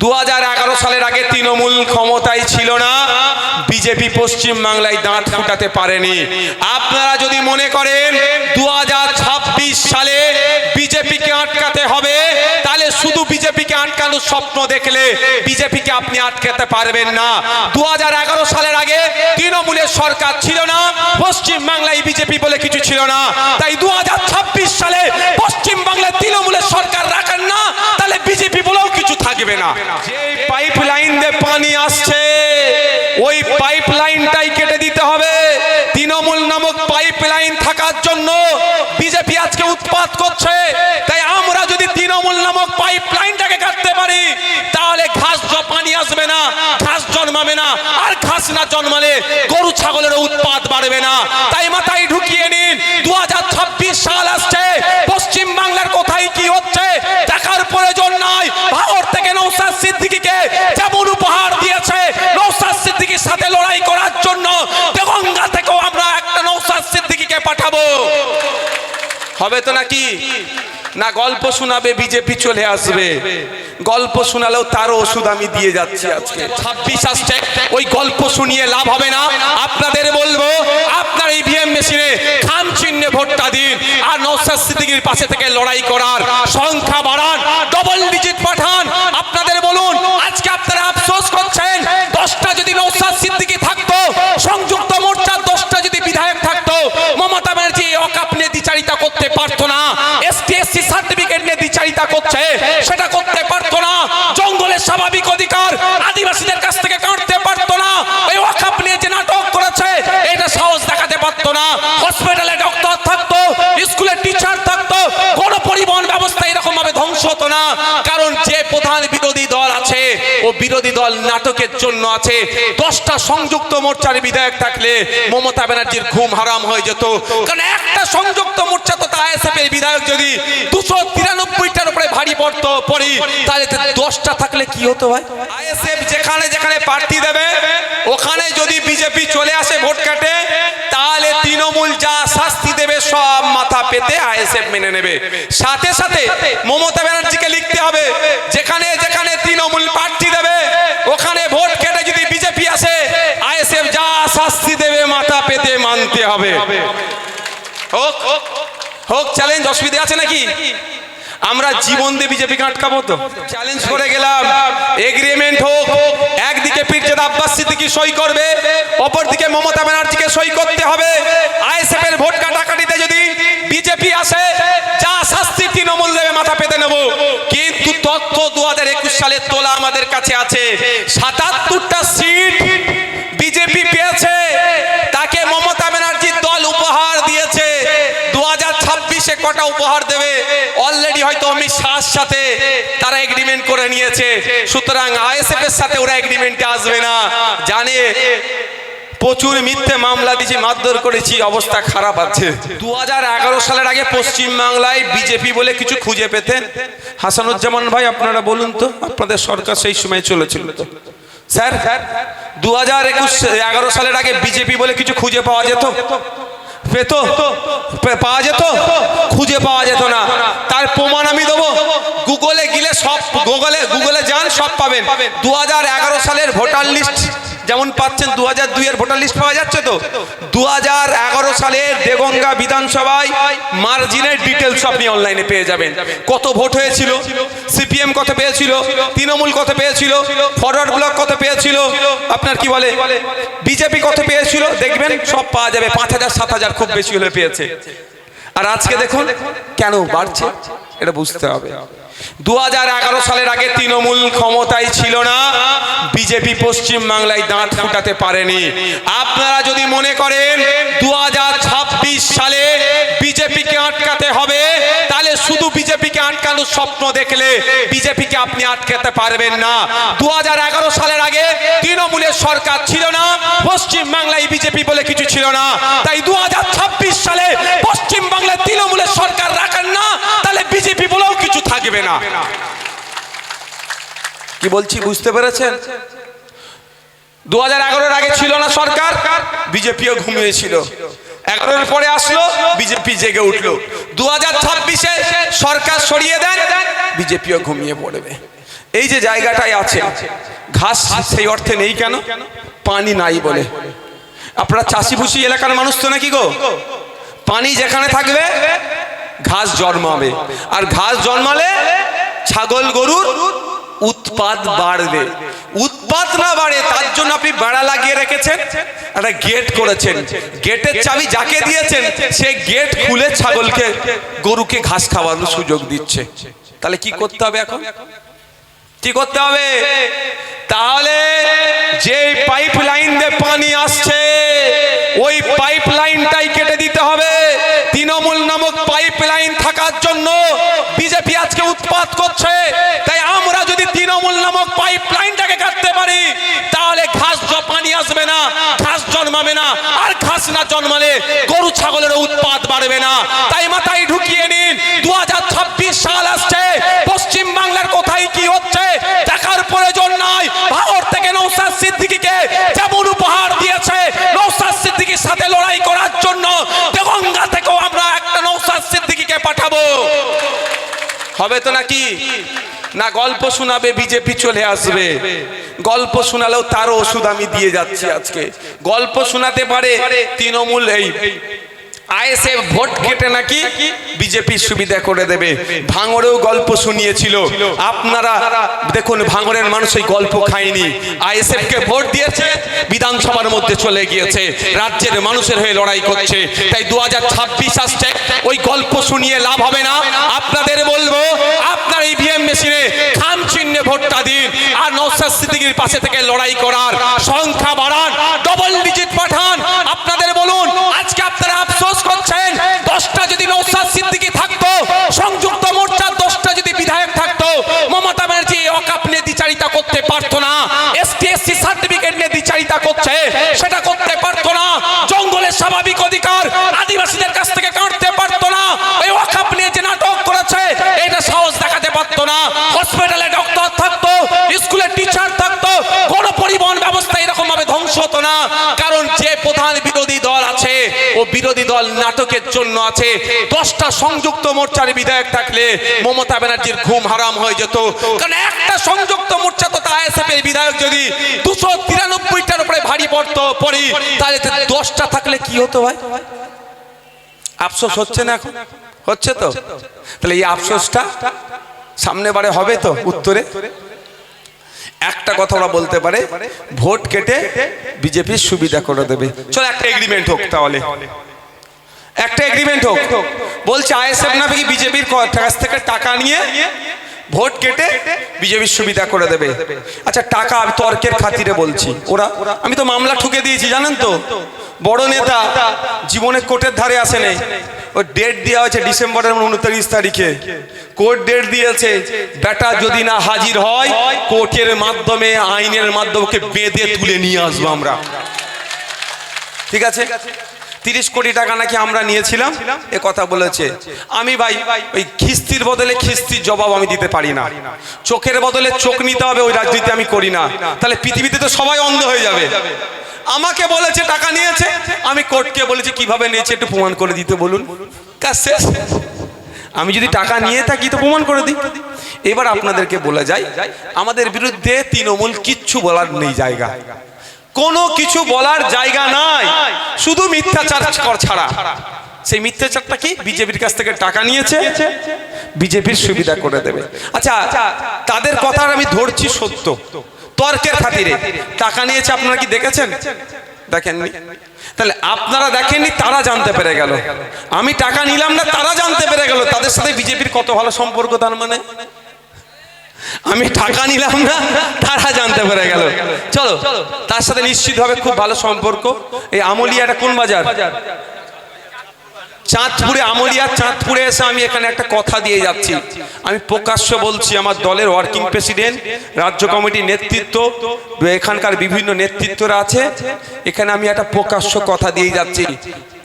2011 সালের আগে তৃণমূল ক্ষমতায় ছিল না, বিজেপি পশ্চিম বাংলায় দাঁত ফুটাতে পারেনি। আপনারা যদি মনে করেন 2026 সালে বিজেপিকে আটকাতে হবে, তাহলে শুধু বিজেপিকে আটকানোর স্বপ্ন দেখলে বিজেপিকে আপনি আটকাতে পারবেন না। 2011 সালের আগে তৃণমূলের সরকার ছিল না, পশ্চিম বাংলায় বিজেপি বলে কিছু ছিল না। তাই 2026 সালে পশ্চিম বাংলায় তৃণমূলের সরকার রাখেন না, তাহলে বিজেপি বলেও কিছু থাকবে না। যে পাইপলাইন দিয়ে পানি আসছে, ওই পাইপলাইনটাই কেটে দিতে হবে। তৃণমূল নামক পাইপলাইন থাকার জন্য বিজেপি আজকে উৎপাত করছে। তাই আমরা যদি তৃণমূল নামক পাইপলাইনটাকে কাটতে পারি, তাহলে ঘাস পানি আসবে না, ঘাস জন্মাবে না। আর ঘাস না জন্মালে গরু ছাগলের উৎপাত বাড়বে না। তাই মাথায় ঢুকিয়ে নিন, 2026 সাল আসছে, পশ্চিম বাংলার কোথায় কি হচ্ছে দেখার প্রয়োজন নাই। ভারত থেকে নওশাদ সিদ্দিকীকে যেমন উপহার দিয়েছে, নওশাদ সিদ্দিকীর সাথে লড়াই করার জন্য দেগঙ্গা থেকেও আমরা একটা নওশাদ সিদ্দিকীকে পাঠাবো। হবে তো নাকি? না গল্প শোনাবে বিজেপি চলে আসবে, গল্প শোনালেও তারও ওষুধ আমি দিয়ে যাচ্ছি। আজকে 26 আসছে, ওই গল্প শুনিয়ে লাভ হবে না। আপনাদের বলবো, আপনার ইভিএম মেশিনে খাম চিহ্নে ভোটটা দিন, আর নওশাদ সিদ্দিকীর পাশে থেকে লড়াই করার সংখ্যা বাড়ান, ডবল ডিজিট পাঠান। আপনাদের বলুন, আজকে আপনারা আফসোস করছেন, 10টা যদি নওশাদ সিদ্দিকী থাকতো, সংযুক্ত মোর্চার 10টা যদি বিধায়ক থাকতো, মমতা ব্যানার্জি অকাপ নিয়ে দ্বিচারিতা করতে পারতো না। এসটি/এসসি সার্টিফিকেট নিয়ে দ্বিচারিতা করছে, সেটা করতে পারতো না। জঙ্গলের স্বাভাবিক অধিকার আদিবাসীদের কাছ থেকে কাটতে পারতো না। ওই ওয়াকফ নিয়ে যে নাটক করেছে, এটা সাহস দেখাতে পারতো না। হসপিটালে ডক্টর থাকতো, স্কুলের টিচার থাকতো, কোন পরিবহন ব্যবস্থা এরকম ভাবে ধ্বংস হতো না। কারণ যে প্রধান বিরোধী দল আছে, ও বিরোধী দল নাটকের জন্য আছে। 10টা সংযুক্ত মোর্চার বিধায়ক থাকলে মমতা ব্যানার্জির ঘুম হারাম হয়ে যেত। কারণ একটা সংযুক্ত মোর্চা তো আইএসএফ এর বিধায়ক যদি 293টার উপরে ভারী পড়তো পড়ি, তাহলে 10টা থাকলে কি হতো ভাই? আইএসএফ যেখানে যেখানে প্রার্থী দেবে, ওখানে যদি বিজেপি চলে আসে ভোট কাটে, তাহলে তৃণমূল যা শাস্তি দেবে সব মাথা পেতে আইএসএফ মেনে নেবে। সাথে সাথে মমতা ব্যানার্জিকে লিখতে হবে, যেখানে যেখানে তৃণমূল প্রার্থী দেবে, ওখানে ভোট কেটে যদি বিজেপি আসে, আইএসএফ যা শাস্তি দেবে মাথা পেতে মানতে হবে। হোক হোক চ্যালেঞ্জ, অসুবিধা আছে নাকি? আমরা জীবন দিয়ে বিজেপিকে আটকাবো তো? চ্যালেঞ্জ করে গেলাম, এগ্রিমেন্ট হোক। একদিকে পীরজাদা আব্বাস সিদ্দিকী সই করবে, অপরদিকে মমতা ব্যানার্জিকে সই করতে হবে। আইএসএফ এর ভোট কাটাকাটিতে যদি বিজেপি আসে, যা শাস্তি তৃণমূল দেবে মাথা পেতে নেব। কিন্তু তথ্য 2021 সালের তোলা আমাদের কাছে আছে, 77টা সিট বিজেপি পেয়েছে, তাকে মমতা ব্যানার্জির দল উপহার দিয়েছে। 2026-এ কটা উপহার দেবে অলরেডি হয়তো অমিত শাহর সাথে তারা এগ্রিমেন্ট করে নিয়েছে। সুতরাং আইএসএফ এর সাথে ওরা এগ্রিমেন্টে আসবে না, জানে প্রচুর মিথ্যে মামলা দিয়েছি, মারধর করেছি, অবস্থা খারাপ আছে। 2011 সালের আগে পশ্চিম বাংলায় বিজেপি বলে কিছু খুঁজে পেতেন? হাসানুজ্জামান ভাই আপনারা বলুন তো, আপনাদের সরকার সেই সময় চলেছিল তো স্যার? 2011 সালের আগে বিজেপি বলে কিছু খুঁজে পাওয়া যেত? পেত? পাওয়া যেত? খুঁজে পাওয়া যেত না। তার প্রমাণ আমি দেবো, গুগলে গেলে সব, গুগলে যান সব পাবেন। 2011 সালের ভোটার লিস্ট যেমন পাচ্ছেন, 2002 এর ভোটার লিস্ট পাওয়া যাচ্ছে তো। 2011 সালের দেগঙ্গা বিধানসভায় মার্জিনের ডিটেলস আপনি অনলাইনে পেয়ে যাবেন। কত ভোট হয়েছিল, সিপিএম কত পেয়েছিল, তৃণমূল কত পেয়েছিল, ফরওয়ার্ড ব্লক কত পেয়েছিল, আপনার কি বলে বিজেপি কত পেয়েছিল, দেখবেন সব পাওয়া যাবে। 5000 7000 খুব বেশি হলে পেয়েছে। আর আজকে দেখুন কেন বাড়ছে, এটা বুঝতে হবে। 2011 সালের আগে তৃণমূল ক্ষমতায় ছিল না, বিজেপি পশ্চিম বাংলায় দাঁত ফুটাতে পারেনি। আপনারা যদি মনে করেন 2026 সালে বিজেপিকে আটকাতে হবে, তাহলে শুধু বিজেপিকে আটকানোর স্বপ্ন দেখলে বিজেপিকে আপনি আটকাতে পারবেন না। 2011 সালের আগে তৃণমূলের সরকার ছিল না, পশ্চিম বাংলায় বিজেপি বলে কিছু ছিল না। তাই 2026 সালে পশ্চিম বাংলায় তৃণমূলের সরকার রাখেন না, তাহলে বিজেপি বলেও কিছু থাকবে না। কি বলছি বুঝতে পেরেছেন? 2011 আগে ছিল না সরকার, বিজেপিও ঘুমিয়েছিল। 11 পরে আসলো, বিজেপি জেগে উঠলো। 2026-এ সরকার সরিয়ে দেন, বিজেপিও ঘুমিয়ে পড়বে। এই যে জায়গাটায় আছে ঘাস সেই অর্থে নেই কেন? পানি নাই বলে। আপনারা চাষিভুষি এলাকার মানুষ তো নাকি গো? পানি যেখানে থাকবে ঘাস জন্মাবে, আর ঘাস জন্মালে ছাগল গরুর উৎপাত বাড়বে। উৎপাত না বাড়ে তার জন্য আপনি বেড়া লাগিয়ে রেখেছেন, একটা গেট করেছেন, গেটের চাবি যাকে দিয়েছেন সে গেট খুলে ছাগলকে গরুকে ঘাস খাওয়ানোর সুযোগ দিচ্ছে। তাহলে কি করতে হবে এখন? কি করতে হবে? তাহলে যে পাইপ লাইন দিয়ে পানি আসছে ওই পাইপ লাইনটাই কেটে দিতে হবে। তৃণমূল নামক পাইপ লাইন থাকার জন্য বিজেপি আজকে উৎপাত করছে। তাই আমরা যদি তৃণমূল নামক পাইপ লাইনটাকে কাটতে পারি তাহলে ঘাস পানি আসবে না, ঘাস জন্মাবে না, আর ঘাস না জন্মালে গরু ছাগলের উৎপাত বাড়বে না। তাই মাথায় ঢুকিয়ে নিন 2026 সাল আসছে, পশ্চিম বাংলার কোথায় কি হচ্ছে দেখার প্রয়োজন নাই। ভারত থেকে নওশাদ সিদ্দিকীকে যেমন উপহার দিয়েছে নওশাদ সিদ্দিকীর সাথে লড়াই করার জন্য দেগঙ্গা থেকেও আমরা একটা নওশাদ সিদ্দিকীকে পাঠাবো। হবে তো নাকি? না গল্প শোনাবে বিজেপি চলে আসবে। গল্প শোনালেও তারও ওষুধ আমি দিয়ে যাচ্ছি আজকে। গল্প শোনাতে পারে তৃণমূল এই আইএসএফ ভোট কেটে নাকি বিজেপির সুবিধা করে দেবে। ভাঙড়েও গল্প শুনিয়েছিল, আপনারা দেখুন ভাঙড়ের মানুষ এই গল্প খায়নি। আইএসএফ কে ভোট দিয়েছে, বিধানসভার মধ্যে চলে গিয়েছে, রাজ্যের মানুষের হয়ে লড়াই করছে। তাই 2026 আসছে, ওই গল্প শুনিয়ে লাভ হবে না। আপনাদের বলবো আপনার ইভিএম মেশিনে খাম চিহ্নে ভোটটা দিন, আর নওশাদ সিদ্দিকীর পাশে থেকে লড়াই করার সংখ্যা বাড়ান, ডবল ডিজিট পাঠান। আপনাদের বলুন আজকে আপনারা আফসোস করছেন 10টা যদি নওশাদ সিদ্দিকী থাকতো, সংযুক্ত মোর্চার 10টা যদি বিধায়ক থাকতো, মমতা ব্যানার্জি ওয়াকফ নিয়ে দ্বিচারিতা করতে পারতো না। এসটি/এসসি সার্টিফিকেট নিয়ে দ্বিচারিতা করছে, সেটা করতে পারতো না। জঙ্গলের স্বাভাবিক অধিকার আদিবাসীদের কাছ থেকে কাটতে পারতো না। ওই ওয়াকফ নিয়ে যে নাটক করেছে এটা সাহস দেখাতে পারতো না। হসপিটালে ডক্টর থাকতো, স্কুলে টিচার থাকতো, কোন পরিবহন ব্যবস্থা এরকম ভাবে ধ্বংস হতো না। কারণ যে প্রধান বিরোধী দল আছে ও বিরোধী দল নাটকের জন্য আছে। 10টা সংযুক্ত মোর্চার বিধায়ক থাকলে মমতা ব্যানার্জির ঘুম হারাম হয়ে যেত। কারণ একটা সংযুক্ত মোর্চা তো আইএসএফ এর বিধায়ক যদি 293টার উপরে ভারী পড়তো পড়ি, তাহলে 10টা থাকলে কি হতো ভাই? আফসোস হচ্ছে না এখন? হচ্ছে তো? তাহলে এই আফসোসটা সামনে বারে হবে তো উত্তরে? একটা কথা ওরা বলতে পারে ভোট কেটে বিজেপির সুবিধা করে দেবে। চলো একটা এগ্রিমেন্ট হোক, তাহলে একটা এগ্রিমেন্ট হোক। বলছে আইএসএফ না বিজেপির কাছ থেকে টাকা নিয়ে ভোট কেটে বিজেপির সুবিধা করে দেবে। আচ্ছা টাকা আমি তর্কের খাতিরে বলছি, ওরা আমি তো মামলা ঠুকে দিয়েছি জানেন তো। বড় নেতা জীবনে কোর্টের ধারে আসে নেই, ওই ডেট দেওয়া হয়েছে ডিসেম্বরের 29 তারিখে। কোর্ট ডেট দিয়েছে, বেটা যদি না হাজির হয় কোর্টের মাধ্যমে আইনের মাধ্যমে ওকে বেঁধে তুলে নিয়ে আসবো আমরা। ঠিক আছে? 30 কোটি টাকা নাকি আমরা নিয়েছিলাম এ কথা বলেছে। আমি ভাই ওই খিস্তির বদলে খিস্তির জবাব আমি দিতে পারি না। চোখের বদলে চোখ নিতে হবে, ওই রাজনীতি আমি করি না। তাহলে পৃথিবীতে তো সবাই অন্ধ হয়ে যাবে। আমাকে বলেছে টাকা নিয়েছে, আমি কোর্টকে বলেছি কিভাবে নিয়েছে একটু প্রমাণ করে দিতে বলুন। কাজ শেষ। আমি যদি টাকা নিয়ে থাকি তো প্রমাণ করে দিই। এবার আপনাদেরকে বলে যাই আমাদের বিরুদ্ধে তৃণমূল কিচ্ছু বলার নেই জায়গা, কোনো কিছু বলার জায়গা নাই, শুধু মিথ্যাচার ছাড়া। সেই মিথ্যাচারটা কি? বিজেপির কাছ থেকে টাকা নিয়েছে, বিজেপির সুবিধা করে দেবে। আচ্ছা তাদের কথা আমি ধরছি সত্য, তর্কের খাতিরে টাকা নিয়েছে। আপনারা কি দেখেছেন? দেখেননি। তাহলে আপনারা দেখেননি, তারা জানতে পেরে গেল। আমি টাকা নিলাম না, তারা জানতে পেরে গেল। তাদের সাথে বিজেপির কত ভালো সম্পর্ক। তার মানে আমি টাকা নিলাম না, তারা জানতে পেরে গেল। চলো তার সাথে নিশ্চিতভাবে খুব ভালো সম্পর্ক। এই আমলিয়াটা কোন বাজার? চাঁদপুরে। আমলিয়া চাঁদপুরে এসে আমি এখানে একটা কথা দিয়ে যাচ্ছি। আমি প্রকাশ্য বলছি, আমার দলের ওয়ার্কিং প্রেসিডেন্ট, রাজ্য কমিটির নেতৃত্ব, এখানকার বিভিন্ন নেতৃত্বরা আছে, এখানে আমি একটা প্রকাশ্য কথা দিয়ে যাচ্ছি।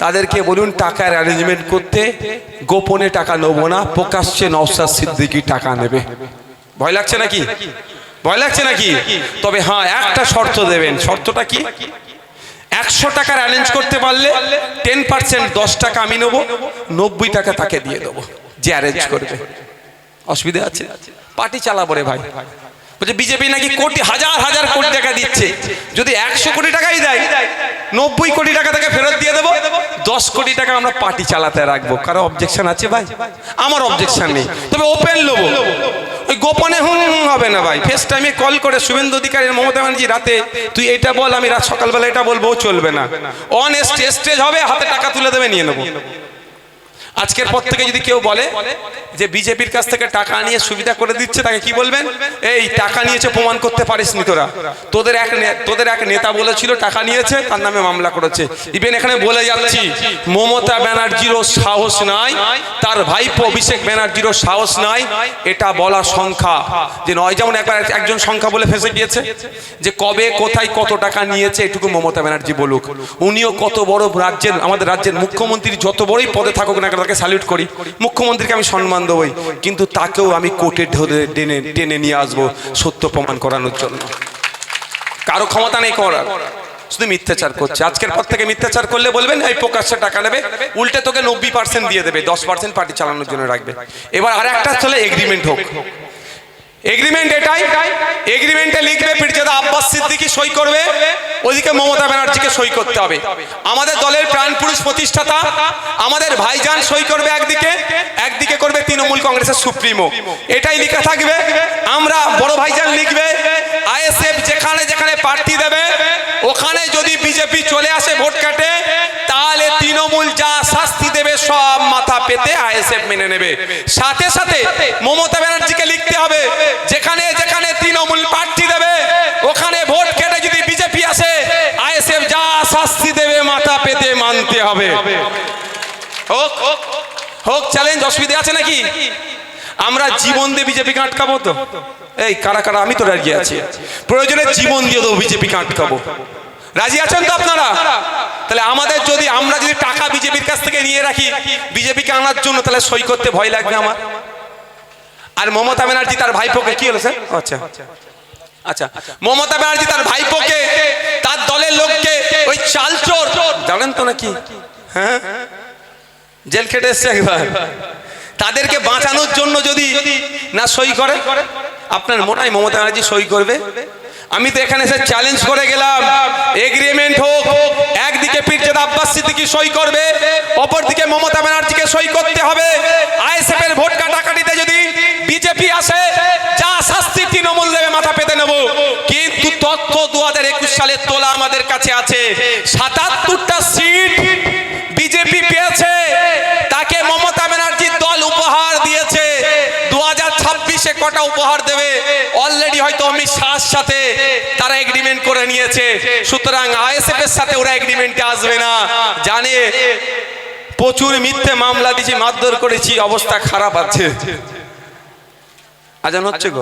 তাদেরকে বলুন টাকার অ্যারেঞ্জমেন্ট করতে, গোপনে টাকা নেবো না, প্রকাশ্যে নওশাদ সিদ্দিকী টাকা নেবে। ভয় লাগছে নাকি? ভয় লাগছে নাকি? তবে হ্যাঁ একটা শর্ত দেবেন। শর্তটা কি? 100 টাকার অ্যারেঞ্জ করতে পারলে 10% 10 টাকা আমি নেবো, 90 টাকা তাকে দিয়ে দেবো যে অ্যারেঞ্জ করবে। অসুবিধা আছে? পার্টি চালাবো রে ভাই। বলছে বিজেপি নাকি কোটি হাজার হাজার কোটি টাকা দিচ্ছে, যদি 100 কোটি টাকাই দেয় 90 কোটি টাকা তাকে ফেরত দিয়ে দেবো, 10 কোটি টাকা আমরা পার্টি চালাতে রাখবো। কারো অবজেকশন আছে ভাই? আমার অবজেকশন নেই, তবে ওপেন লোবো, ওই গোপনে হবে না ভাই। ফেস টাইমে কল করে শুভেন্দু অধিকারী মমতা ব্যানার্জি রাতে তুই এটা বল, আমি রাত সকালবেলা এটা বলবো, চলবে না। অন স্টেজ হবে, হাতে টাকা তুলে দেবে, নিয়ে নেবো। আজকের পর থেকে যদি কেউ বলে যে বিজেপির কাছ থেকে টাকা নিয়ে সুবিধা করে দিচ্ছে, তাকে কি বলবেন? এই টাকা নিয়েছে প্রমাণ করতে পারিসনি তোরা। তোদের এক নেতা বলেছিল টাকা নিয়েছে, তার নামে মামলা করেছে। ইভেন এখানে বলে যাচ্ছি, মমতা ব্যানার্জিরও সাহস নাই, তার ভাইপো অভিষেক ব্যানার্জিরও সাহস নাই এটা বলা সংখ্যা যে নয়। যেমন একজন সংখ্যা বলে ফেসে গিয়েছে যে কবে কোথায় কত টাকা নিয়েছে, এটুকু মমতা ব্যানার্জি বলুক। উনিও কত বড় রাজ্যের, আমাদের রাজ্যের মুখ্যমন্ত্রী, যত বড়ই পদে থাকুক না, তাকে স্যালুট করি, মুখ্যমন্ত্রীকে আমি সম্মান দেবই, কিন্তু তাকেও আমি কোর্টে টেনে নিয়ে আসবো সত্য প্রমাণ করানোর জন্য। কারো ক্ষমতা নেই করার, শুধু মিথ্যাচার করছে। আজকের পর থেকে মিথ্যাচার করলে বলবেন এই প্রকাশ্যে টাকা নেবে, উল্টে তোকে 90% দিয়ে দেবে, 10% পার্টি চালানোর জন্য রাখবে। এবার আর একটা চলে এগ্রিমেন্ট হোক। এগ্রিমেন্ট এটাই, এগ্রিমেন্টে লিখবে পীরজাদা আব্বাস সিদ্দিকী সই করবে, ওদিকে মমতা ব্যানার্জিকে সই করতে হবে। আমাদের দলের প্রাণ পুরুষ প্রতিষ্ঠাতা আমাদের ভাইজান সই করবে একদিকে, একদিকে করবে তৃণমূল কংগ্রেসের সুপ্রিমো, এটাই লেখা থাকবে। আমরা বড় ভাইজান লিখবে আইএসএফ যেখানে যেখানে প্রার্থী দেবে ওখানে যদি বিজেপি চলে আসে ভোট কাটে, তাহলে তৃণমূল যা শাস্তি দেবে সব মাথা পেতে আইএসএফ মেনে নেবে। সাথে সাথে মমতা ব্যানার্জিকে লিখতে হবে যেখানে যেখানে তৃণমূল প্রার্থী দেবে ওখানে ভোট কেটে যদি বিজেপি আসে, আইএসএফ যা শাস্তি দেবে মাথা পেতে মানতে হবে। হোক হোক চ্যালেঞ্জ, অসুবিধা আছে নাকি? আমরা জীবন দিয়ে বিজেপিকে আটকাবো তো? এই কারা কারা, আমি তো রাজি আছি, প্রয়োজনে জীবন দিয়ে দেবো বিজেপিকে আটকাবো। রাজি আছেন তো আপনারা? তাহলে আমাদের যদি, আমরা যদি টাকা বিজেপির কাছ থেকে নিয়ে রাখি বিজেপিকে আনার জন্য, তাহলে সই করতে ভয় লাগবে আমার। আর মমতা ব্যানার্জি তার ভাইপোকে, কি হলো স্যার? আচ্ছা আচ্ছা, মমতা ব্যানার্জি তার ভাইপোকে, তার দলের লোককে ওই চালচোর জানেন তো নাকি, হ্যাঁ জেল খেটে এসছে একবার, তাদেরকে বাঁচানোর জন্য যদি না সই করে, আপনার মনে হয় মমতা ব্যানার্জি সই করবে? আমি তো এখানে এসে চ্যালেঞ্জ করে গেলাম, এগ্রিমেন্ট হোক, একদিকে পীরজাদা আব্বাস সিদ্দিকী সই করবে, অপরদিকে মমতা ব্যানার্জিকে সই করতে হবে। আইএসএফ এর ভোট কাটাকাটিতে যদি বিজেপি আসে, যা শাস্তি তৃণমূল দেবে মাথা পেতে নেব। কিন্তু তথ্য 2021 সালের তোলা আমাদের কাছে আছে, 77টা সিট বিজেপি পেয়েছে, তাকে মমতা ব্যানার্জির দল উপহার দিয়েছে। 2026-এ কটা উপহার দেবে অলরেডি হয়তো অমিত শাহর সাথে তারা এগ্রিমেন্ট করে নিয়েছে। সুতরাং আইএসএফ এর সাথে ওরা এগ্রিমেন্টে আসবে না, জানে প্রচুর মিথ্যে মামলা দিয়েছি, মারধর করেছি, অবস্থা খারাপ আছে। আজান হচ্ছে গো।